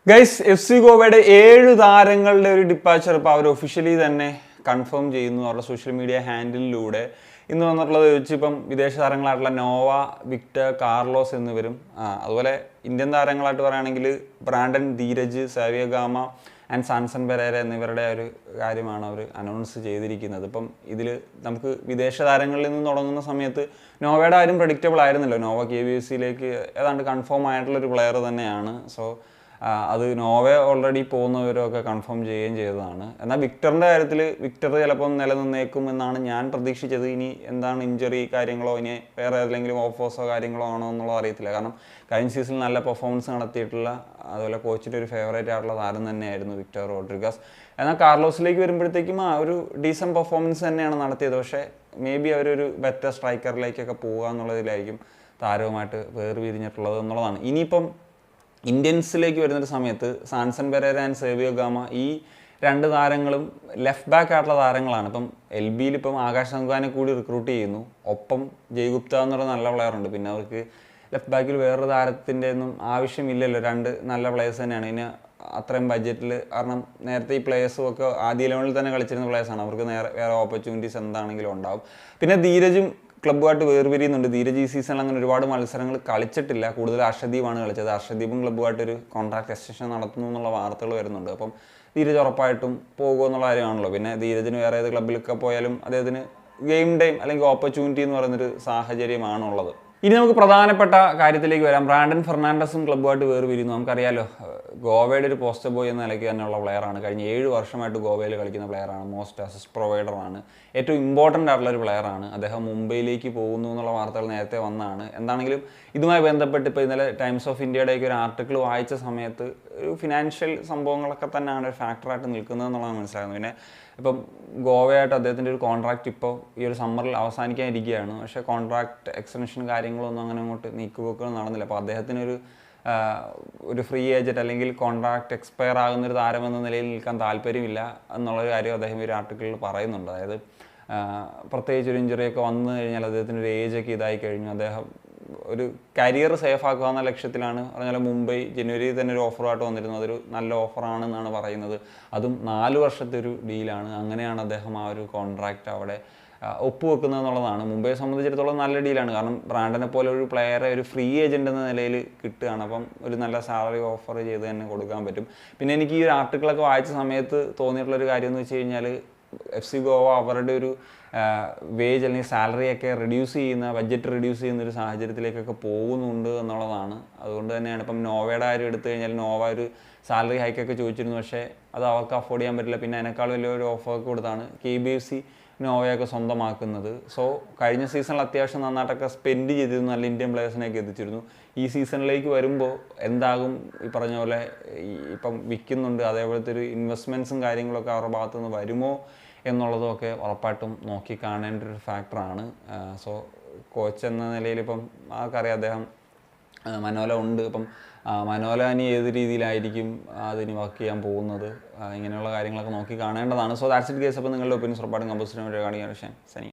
Guys F C ഗോവയുടെ 7 താരങ്ങളുടെ ഒരു ഡിപ്പാച്ചർ ഇപ്പോൾ അവർ ഒഫീഷ്യലി തന്നെ കൺഫേം ചെയ്യുന്നു അവരുടെ സോഷ്യൽ മീഡിയ ഹാൻഡിലൂടെ. ഇന്ന് വന്നിട്ടുള്ളത് വെച്ച് ഇപ്പം വിദേശ താരങ്ങളായിട്ടുള്ള നോവ, വിക്ടർ, കാർലോസ് എന്നിവരും അതുപോലെ ഇന്ത്യൻ താരങ്ങളായിട്ട് പറയുകയാണെങ്കിൽ ബ്രാൻഡൻ, ധീരജ്, സാവിയ ഗാമ ആൻഡ് സാൻസൺ പെരേര എന്നിവരുടെ ഒരു കാര്യമാണ് അവർ അനൗൺസ് ചെയ്തിരിക്കുന്നത്. ഇപ്പം ഇതിൽ നമുക്ക് വിദേശ താരങ്ങളിൽ നിന്ന് തുടങ്ങുന്ന സമയത്ത് നോവയുടെ ആരും പ്രഡിക്റ്റബിൾ ആയിരുന്നല്ലോ. നോവ KBFCയിലേക്ക് ഏതാണ്ട് കൺഫേം ആയിട്ടുള്ളൊരു പ്ലെയർ തന്നെയാണ്. സോ അത് നോവ ഓൾറെഡി പോകുന്നവരൊക്കെ കൺഫേം ചെയ്യുകയും ചെയ്തതാണ്. എന്നാൽ വിക്ടറിൻ്റെ കാര്യത്തിൽ വിക്ടർ ചിലപ്പം നിലനിന്നേക്കും എന്നാണ് ഞാൻ പ്രതീക്ഷിച്ചത്. ഇനി എന്താണ് ഇഞ്ചറി കാര്യങ്ങളോ ഇനി വേറെ ഏതെങ്കിലും ഓഫേഴ്സോ കാര്യങ്ങളോ ആണോ എന്നുള്ളത് അറിയത്തില്ല. കാരണം കഴിഞ്ഞ സീസണിൽ നല്ല പെർഫോമൻസ് നടത്തിയിട്ടുള്ള അതുപോലെ കോച്ചിൻ്റെ ഒരു ഫേവറേറ്റ് ആയിട്ടുള്ള താരം തന്നെയായിരുന്നു വിക്ടർ റോഡ്രിഗസ്. എന്നാൽ കാർലോസിലേക്ക് വരുമ്പോഴത്തേക്കും ഒരു ഡീസൻറ്റ് പെർഫോമൻസ് തന്നെയാണ് നടത്തിയത്. പക്ഷേ മേ ബി അവരൊരു ബെറ്റർ സ്ട്രൈക്കറിലേക്കൊക്കെ പോകുക എന്നുള്ളതിലായിരിക്കും താരവുമായിട്ട് വേർപിരിഞ്ഞിട്ടുള്ളത് എന്നുള്ളതാണ്. ഇനിയിപ്പം ഇന്ത്യൻസിലേക്ക് വരുന്നൊരു സമയത്ത് സാൻസൺ പെരേര ആൻഡ് സാവിയ ഗാമ ഈ 2 താരങ്ങളും ലെഫ്റ്റ് ബാക്ക് ആയിട്ടുള്ള താരങ്ങളാണ്. ഇപ്പം LBയിൽ ഇപ്പം ആകാശ് സംഘാനെ കൂടി റിക്രൂട്ട് ചെയ്യുന്നു. ഒപ്പം ജയ്ഗുപ്ത എന്നുള്ള നല്ല പ്ലെയർ ഉണ്ട്. പിന്നെ അവർക്ക് ലെഫ്റ്റ് ബാക്കിൽ വേറൊരു താരത്തിൻ്റെ ഒന്നും ആവശ്യമില്ലല്ലോ. 2 നല്ല പ്ലേയേഴ്സ് തന്നെയാണ്. ഇനി അത്രയും ബഡ്ജറ്റിൽ, കാരണം നേരത്തെ ഈ പ്ലേയേഴ്സും ഒക്കെ ആദ്യ ലെവലിൽ തന്നെ കളിച്ചിരുന്ന പ്ലേയേഴ്സാണ്. അവർക്ക് വേറെ ഓപ്പർച്യൂണിറ്റീസ് എന്താണെങ്കിലും ഉണ്ടാവും. പിന്നെ ധീരജും ക്ലബ്ബുമായിട്ട് വേർപിരിയുന്നുണ്ട്. ധീരജ് ഈ സീസണിൽ അങ്ങനെ ഒരുപാട് മത്സരങ്ങൾ കളിച്ചിട്ടില്ല. കൂടുതൽ അർഷദീപാണ് കളിച്ചത്. അർഷദീപും ക്ലബ്ബുമായിട്ടൊരു കോൺട്രാക്ട് എക്സ്റ്റൻഷൻ നടത്തുന്നു എന്നുള്ള വാർത്തകൾ വരുന്നുണ്ട്. അപ്പം ധീരജ് ഉറപ്പായിട്ടും പോകുമോ എന്നുള്ള കാര്യമാണല്ലോ. പിന്നെ ധീരജിന് വേറെ ഏത് ക്ലബ്ബിലൊക്കെ പോയാലും അദ്ദേഹത്തിന് ഗെയിം ടൈം അല്ലെങ്കിൽ ഓപ്പർച്യൂണിറ്റി എന്ന് പറയുന്നൊരു സാഹചര്യമാണുള്ളത്. ഇനി നമുക്ക് പ്രധാനപ്പെട്ട കാര്യത്തിലേക്ക് വരാം. ബ്രാൻഡൻ ഫെർണാണ്ടസും ക്ലബ്ബുമായിട്ട് വേർപിരിയുന്നു. നമുക്കറിയാലോ, ഗോവയുടെ ഒരു പോസ്റ്റർ ബോയ് എന്ന നിലയ്ക്ക് തന്നെയുള്ള പ്ലെയറാണ്. കഴിഞ്ഞ 7 വർഷമായിട്ട് ഗോവയിൽ കളിക്കുന്ന പ്ലെയറാണ്. മോസ്റ്റ് അസിസ്റ്റ് പ്രൊവൈഡറാണ്. ഏറ്റവും ഇമ്പോർട്ടൻ്റ് ആയിട്ടുള്ള ഒരു പ്ലെയറാണ്. അദ്ദേഹം മുംബൈയിലേക്ക് പോകുന്നു എന്നുള്ള വാർത്തകൾ നേരത്തെ വന്നതാണ്. എന്താണെങ്കിലും ഇതുമായി ബന്ധപ്പെട്ട് ഇപ്പോൾ ഇന്നലെ ടൈംസ് ഓഫ് ഇന്ത്യയുടെയൊക്കെ ഒരു ആർട്ടിക്കിൾ വായിച്ച സമയത്ത് ഒരു ഫിനാൻഷ്യൽ സംഭവങ്ങളൊക്കെ തന്നെയാണ് ഒരു ഫാക്ടറായിട്ട് നിൽക്കുന്നത് എന്നുള്ളതാണ് മനസ്സിലാകുന്നത്. പിന്നെ ഇപ്പം ഗോവയായിട്ട് അദ്ദേഹത്തിൻ്റെ ഒരു കോൺട്രാക്റ്റ് ഇപ്പോൾ ഈ ഒരു സമ്മറിൽ അവസാനിക്കാനിരിക്കുകയാണ്. പക്ഷേ കോൺട്രാക്ട് എക്സ്റ്റൻഷൻ കാര്യങ്ങളൊന്നും അങ്ങനെ അങ്ങോട്ട് നീക്കുപോക്കുകൾ നടന്നില്ല. അപ്പോൾ അദ്ദേഹത്തിനൊരു ഫ്രീ ഏജൻറ്റ് അല്ലെങ്കിൽ കോൺട്രാക്ട് എക്സ്പയർ ആകുന്നൊരു താരമെന്ന നിലയിൽ നിൽക്കാൻ താല്പര്യമില്ല എന്നുള്ളൊരു കാര്യം അദ്ദേഹം ഒരു ആർട്ടിക്കിളിൽ പറയുന്നുണ്ട്. അതായത് പ്രത്യേകിച്ച് ഒരു ഇഞ്ചുറിയൊക്കെ വന്നു കഴിഞ്ഞാൽ അദ്ദേഹത്തിൻ്റെ ഒരു ഏജൊക്കെ ഇതായി കഴിഞ്ഞു. അദ്ദേഹം ഒരു കരിയർ സേഫ് ആക്കുക എന്ന ലക്ഷ്യത്തിലാണ്. പറഞ്ഞാൽ മുംബൈ ജനുവരിയിൽ തന്നെ ഒരു ഓഫറുമായിട്ട് വന്നിരുന്നു. അതൊരു നല്ല ഓഫറാണെന്നാണ് പറയുന്നത്. അതും 4 വർഷത്തെ ഒരു ഡീലാണ്. അങ്ങനെയാണ് അദ്ദേഹം ആ ഒരു കോൺട്രാക്റ്റ് അവിടെ ഒപ്പുവെക്കുന്നത് എന്നുള്ളതാണ്. മുംബൈയെ സംബന്ധിച്ചിടത്തോളം നല്ല ഡീലാണ്. കാരണം ബ്രാൻഡനെ പോലെ ഒരു പ്ലെയറെ ഒരു ഫ്രീ ഏജൻ്റ് എന്ന നിലയിൽ കിട്ടുകയാണ്. അപ്പം ഒരു നല്ല സാലറി ഓഫർ ചെയ്ത് തന്നെ കൊടുക്കാൻ പറ്റും. പിന്നെ എനിക്ക് ഈ ഒരു ആർട്ടിക്കിളൊക്കെ വായിച്ച സമയത്ത് തോന്നിയിട്ടുള്ളൊരു കാര്യം എന്ന് വെച്ച് കഴിഞ്ഞാൽ FC ഗോവ അവരുടെ ഒരു വേജ് അല്ലെങ്കിൽ സാലറിയൊക്കെ ബഡ്ജറ്റ് റിഡ്യൂസ് ചെയ്യുന്ന ഒരു സാഹചര്യത്തിലേക്കൊക്കെ പോകുന്നുണ്ട് എന്നുള്ളതാണ്. അതുകൊണ്ട് തന്നെയാണ് ഇപ്പം നോവയുടെ കാര്യം എടുത്തു കഴിഞ്ഞാൽ നോവ ഒരു സാലറി ഹൈക്കൊക്കെ ചോദിച്ചിരുന്നു. പക്ഷേ അത് അവർക്ക് അഫോർഡ് ചെയ്യാൻ പറ്റില്ല. പിന്നെ അതിനേക്കാൾ വലിയൊരു ഓഫറൊക്കെ കൊടുത്താണ് KBFC നോവയൊക്കെ സ്വന്തമാക്കുന്നത്. സോ കഴിഞ്ഞ സീസണിൽ അത്യാവശ്യം നന്നായിട്ടൊക്കെ സ്പെൻഡ് ചെയ്തിരുന്നു. നല്ല ഇന്ത്യൻ പ്ലേയേഴ്സിനെയൊക്കെ എത്തിച്ചിരുന്നു. ഈ സീസണിലേക്ക് വരുമ്പോൾ എന്താകും, ഈ പറഞ്ഞ പോലെ ഇപ്പം വിൽക്കുന്നുണ്ട്, അതേപോലത്തെ ഒരു ഇൻവെസ്റ്റ്മെൻറ്റ്സും കാര്യങ്ങളൊക്കെ അവരുടെ ഭാഗത്തു നിന്ന് വരുമോ എന്നുള്ളതൊക്കെ ഉറപ്പായിട്ടും നോക്കി കാണേണ്ട ഒരു ഫാക്ടറാണ്. സോ കോച്ച് എന്ന നിലയിൽ ഇപ്പം ആർക്കറിയാം, അദ്ദേഹം മനോല ഉണ്ട്. ഇപ്പം മനോല ഇനി ഏത് രീതിയിലായിരിക്കും അതിന് വർക്ക് ചെയ്യാൻ പോകുന്നത്, ഇങ്ങനെയുള്ള കാര്യങ്ങളൊക്കെ നോക്കി കാണേണ്ടതാണ്. So that's it guys. അപ്പോൾ നിങ്ങളുടെ ഒപ്പീനിയൻസ് ഉറപ്പായിട്ടും കമ്പോസിറ്റ് കാണിക്കാൻ ശനി.